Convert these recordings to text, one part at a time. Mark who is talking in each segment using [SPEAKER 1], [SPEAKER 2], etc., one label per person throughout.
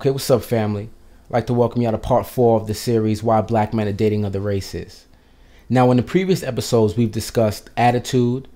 [SPEAKER 1] Okay, what's up, family? I'd like to welcome you to part 4 of the series, Why Black Men Are Dating Other Races. Now, in the previous episodes, we've discussed attitude,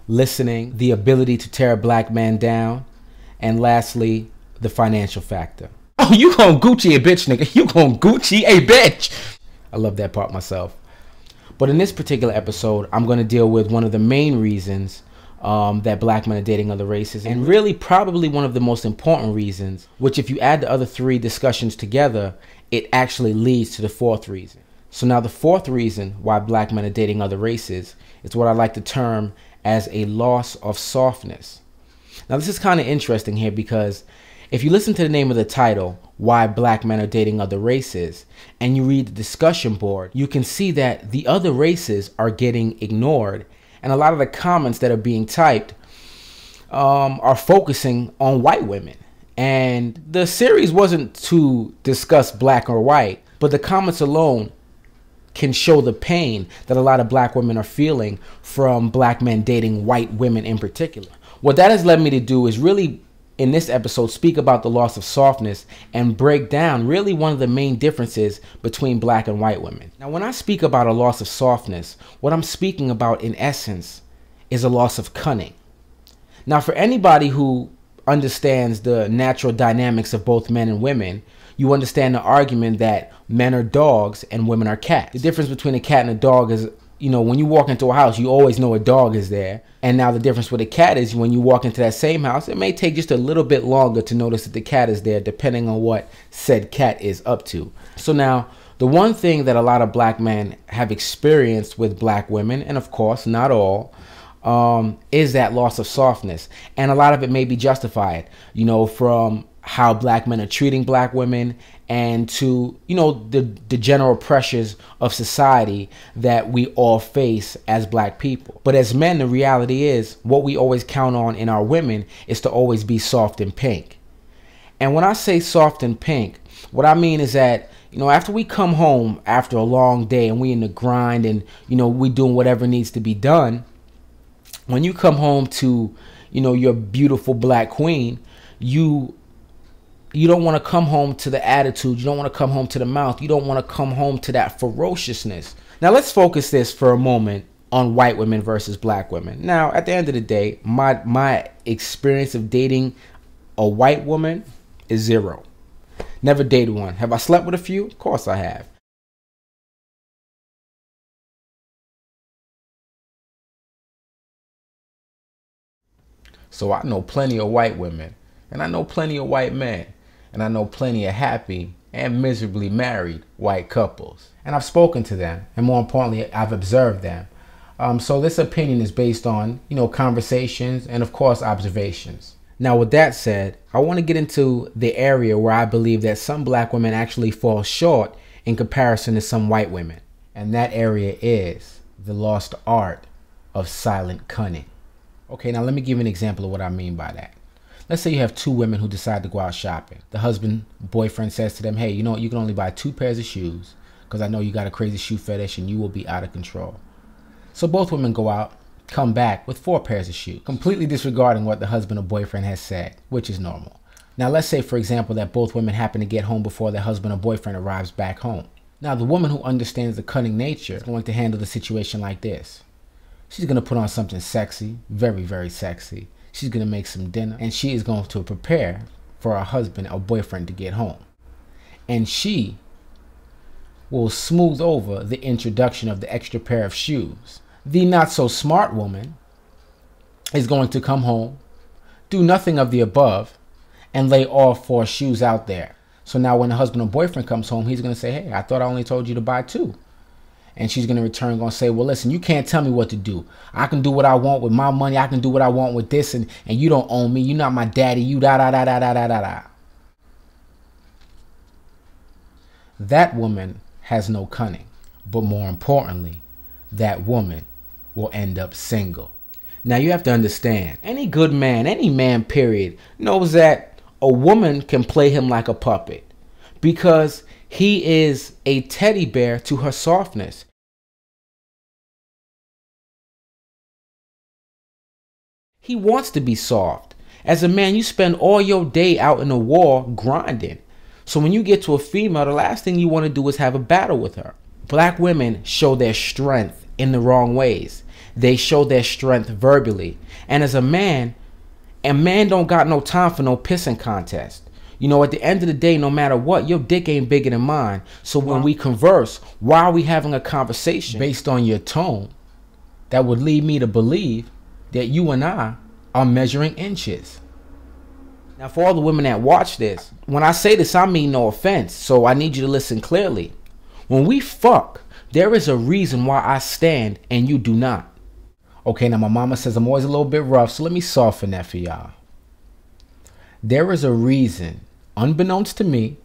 [SPEAKER 1] listening, the ability to tear a black man down, and lastly, the financial factor. Oh, you gon' Gucci a bitch, nigga. You gon' Gucci a bitch. I love that part myself. But in this particular episode, I'm going to deal with one of the main reasons that black men are dating other races, and really probably one of the most important reasons, which if you add the other 3 discussions together, it actually leads to the 4th reason. So now the 4th reason why black men are dating other races is what I like to term as a loss of softness. Now this is kind of interesting here because if you listen to the name of the title, Why Black Men Are Dating Other Races, and you read the discussion board, you can see that the other races are getting ignored. And a lot of the comments that are being typed are focusing on white women. And the series wasn't to discuss black or white, but the comments alone can show the pain that a lot of black women are feeling from black men dating white women in particular. What that has led me to do is really, in this episode, speak about the loss of softness and break down really one of the main differences between black and white women. Now, when I speak about a loss of softness, what I'm speaking about in essence is a loss of cunning. Now, for anybody who understands the natural dynamics of both men and women, you understand the argument that men are dogs and women are cats. The difference between a cat and a dog is, you know, when you walk into a house, you always know a dog is there. And now the difference with a cat is when you walk into that same house, it may take just a little bit longer to notice that the cat is there, depending on what said cat is up to. So now, the one thing that a lot of black men have experienced with black women, and of course, not all, is that loss of softness. And a lot of it may be justified, you know, from how black men are treating black women and to, you know, the general pressures of society that we all face as black people. But as men, the reality is what we always count on in our women is to always be soft and pink. And when I say soft and pink, what I mean is that, you know, after we come home after a long day and we in the grind and, you know, we doing whatever needs to be done, when you come home to, you know, your beautiful black queen, you don't want to come home to the attitude. You don't want to come home to the mouth. You don't want to come home to that ferociousness. Now, let's focus this for a moment on white women versus black women. Now, at the end of the day, my experience of dating a white woman is 0. Never dated one. Have I slept with a few? Of course I have. So I know plenty of white women, and I know plenty of white men. And I know plenty of happy and miserably married white couples. And I've spoken to them, and more importantly, I've observed them. So this opinion is based on, you know, conversations and of course observations. Now, with that said, I want to get into the area where I believe that some black women actually fall short in comparison to some white women. And that area is the lost art of silent cunning. Okay, now let me give you an example of what I mean by that. Let's say you have 2 women who decide to go out shopping. The husband, boyfriend says to them, hey, you know what? You can only buy 2 pairs of shoes because I know you got a crazy shoe fetish and you will be out of control. So both women go out, come back with 4 pairs of shoes, completely disregarding what the husband or boyfriend has said, which is normal. Now, let's say, for example, that both women happen to get home before their husband or boyfriend arrives back home. Now, the woman who understands the cunning nature is going to handle the situation like this. She's going to put on something sexy, very, very sexy. She's going to make some dinner, and she is going to prepare for her husband or boyfriend to get home. And she will smooth over the introduction of the extra pair of shoes. The not so smart woman is going to come home, do nothing of the above, and lay all 4 shoes out there. So now when the husband or boyfriend comes home, he's going to say, hey, I thought I only told you to buy 2. And she's going to return, going to say, well, listen, you can't tell me what to do. I can do what I want with my money. I can do what I want with this. And you don't own me. You're not my daddy. You da-da-da-da-da-da-da-da. That woman has no cunning. But more importantly, that woman will end up single. Now, you have to understand, any good man, any man, period, knows that a woman can play him like a puppet because he is a teddy bear to her softness. He wants to be soft. As a man, you spend all your day out in the war grinding. So when you get to a female, the last thing you want to do is have a battle with her. Black women show their strength in the wrong ways. They show their strength verbally. And as a man don't got no time for no pissing contest. You know, at the end of the day, no matter what, your dick ain't bigger than mine. So when we converse, why are we having a conversation based on your tone that would lead me to believe that you and I are measuring inches? Now, for all the women that watch this, when I say this, I mean no offense. So I need you to listen clearly. When we fuck, there is a reason why I stand and you do not. Okay, now my mama says I'm always a little bit rough, so let me soften that for y'all. There is a reason, unbeknownst to me,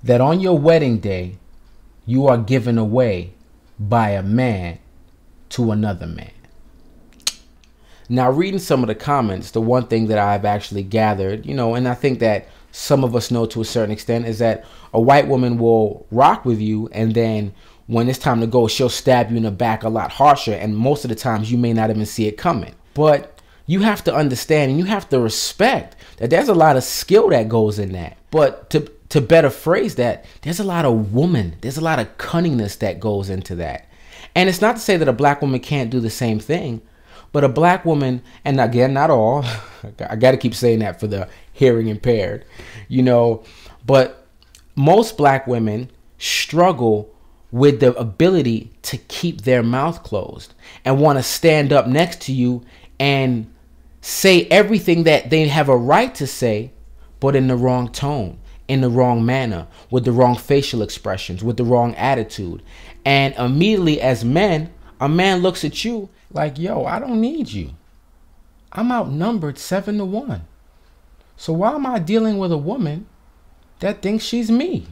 [SPEAKER 1] that on your wedding day, you are given away by a man to another man. Now, reading some of the comments, the one thing that I've actually gathered, you know, and I think that some of us know to a certain extent, is that a white woman will rock with you, and then when it's time to go, she'll stab you in the back a lot harsher, and most of the times you may not even see it coming. But you have to understand and you have to respect that there's a lot of skill that goes in that. But to better phrase that, there's a lot of there's a lot of cunningness that goes into that. And it's not to say that a black woman can't do the same thing, but a black woman, and again, not all, I got to keep saying that for the hearing impaired, you know, but most black women struggle with the ability to keep their mouth closed and want to stand up next to you and say everything that they have a right to say, but in the wrong tone, in the wrong manner, with the wrong facial expressions, with the wrong attitude. And immediately as men, a man looks at you like, yo, I don't need you. I'm outnumbered 7-1. So why am I dealing with a woman that thinks she's me?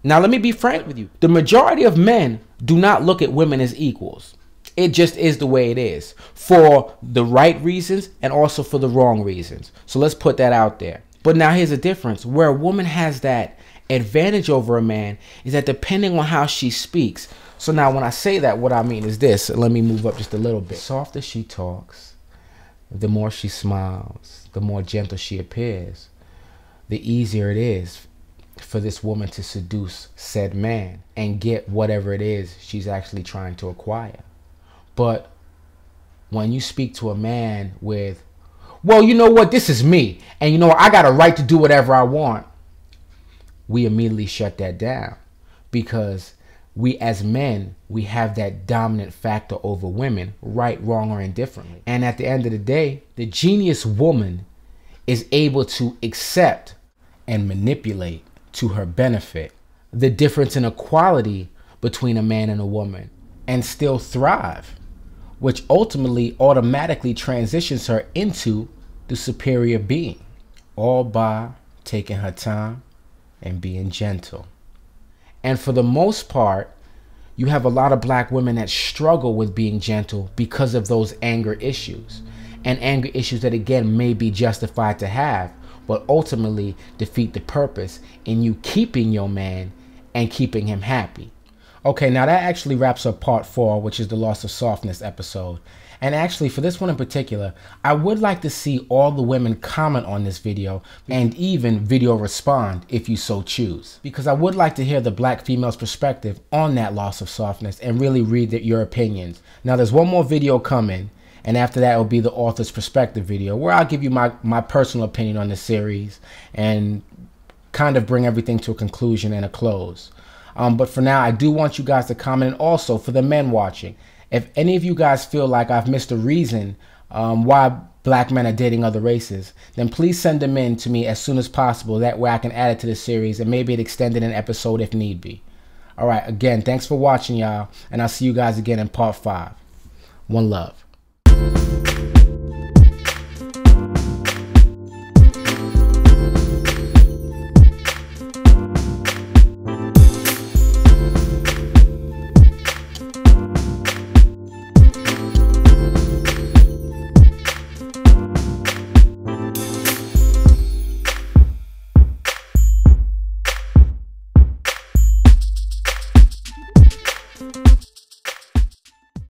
[SPEAKER 1] Now, let me be frank with you. The majority of men do not look at women as equals. It just is the way it is, for the right reasons and also for the wrong reasons. So let's put that out there. But now here's the difference. Where a woman has that advantage over a man is that depending on how she speaks. So now when I say that, what I mean is this. Let me move up just a little bit. The softer she talks, the more she smiles, the more gentle she appears, the easier it is for this woman to seduce said man and get whatever it is she's actually trying to acquire. But when you speak to a man with, well, you know what, this is me, and you know what, I got a right to do whatever I want, we immediately shut that down, because we as men, we have that dominant factor over women, right, wrong, or indifferently. And at the end of the day, the genius woman is able to accept and manipulate to her benefit the difference in equality between a man and a woman and still thrive, which ultimately automatically transitions her into the superior being, all by taking her time and being gentle. And for the most part, you have a lot of black women that struggle with being gentle because of those anger issues, and anger issues that, again, may be justified to have, but ultimately defeat the purpose in you keeping your man and keeping him happy. Okay, now that actually wraps up part 4, which is the loss of softness episode. And actually, for this one in particular, I would like to see all the women comment on this video and even video respond if you so choose, because I would like to hear the black female's perspective on that loss of softness and really read your opinions. Now, there's one more video coming, and after that, it will be the author's perspective video, where I'll give you my personal opinion on the series and kind of bring everything to a conclusion and a close. But for now, I do want you guys to comment. And also, for the men watching, if any of you guys feel like I've missed a reason why black men are dating other races, then please send them in to me as soon as possible. That way I can add it to the series and maybe extend it an episode if need be. All right, again, thanks for watching, y'all, and I'll see you guys again in part 5. One love.